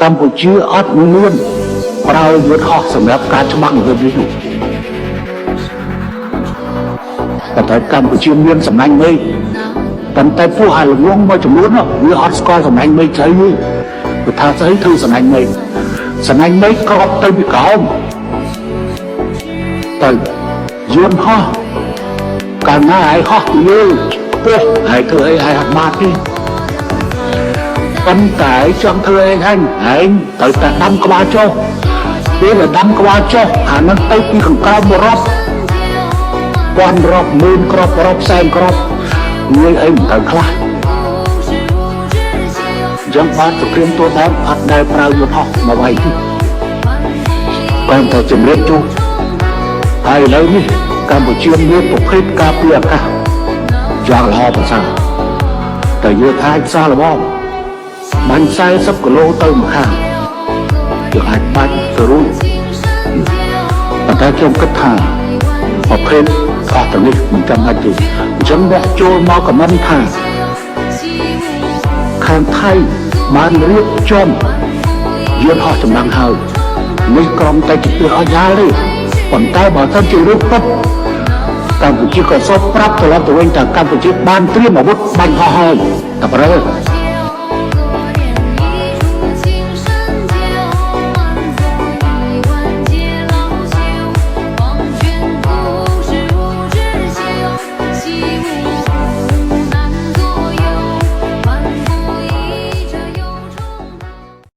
កម្ពុជាអត់មានប្រើយន្តហោះសម្រាប់ការច្បាំងរឿងនេះនោះតែកម្ពុជាមានសំណាញ់មេឃប៉ុន្តែពួកអាល្ងងមួយចំនួនវាអត់ស្គាល់សំណាញ់មេឃស្អីទេគឺថាស្អីធ្វើសំណាញ់មេឃក្របទៅពីក្រោមទៅយន្តហោះកាលណាឯងហោះទៅលើពោះហើយធ្វើអីហើយអត់បានទេប៉ុន្តែចង់ធ្វើអីហ្នឹងឯងត្រូវតែដាំក្បាលចុះពេលដាំក្បាលចុះអានឹងទៅពីខាងក្រោមរាប់ពាន់រាប់ម៉ឺនគ្រាប់រាប់សែនគ្រាប់ងាយអីមិនត្រូវខ្លះយ៉ាងបានសង្គ្រាមទូដើមអត់ដែលប្រើយន្តហោះមកវាយទេគាត់តែជំរាបជូនហើយឥឡូវនេះកម្ពុជាមានប្រភេទការពារអាកាសយ៉ាងល្អប្រសើរតែយើងអាចសារល្បងបាញ់40គីឡូទៅម្ខាងយើងអាចបាញ់ទៅរួចប៉ុន្តែខ្ញុំគិតថាប្រភេទអស់ទៅនេះមិនចាំបាច់ទេអញ្ចឹងអ្នកចូលមកខមមិនថាខាងថៃបានរៀបចំយន្តហោះចម្បាំងហើយនេះក្រុមតែជាពាក្យអញ្ញាទេប៉ុន្តែបើសិនជារូបពិតកម្ពុជាក៏សូមប្រាប់ត្រឡប់ទៅវិញថាកម្ពុជាបានត្រៀមអាវុធបាញ់ហោះហើយតែប្រើ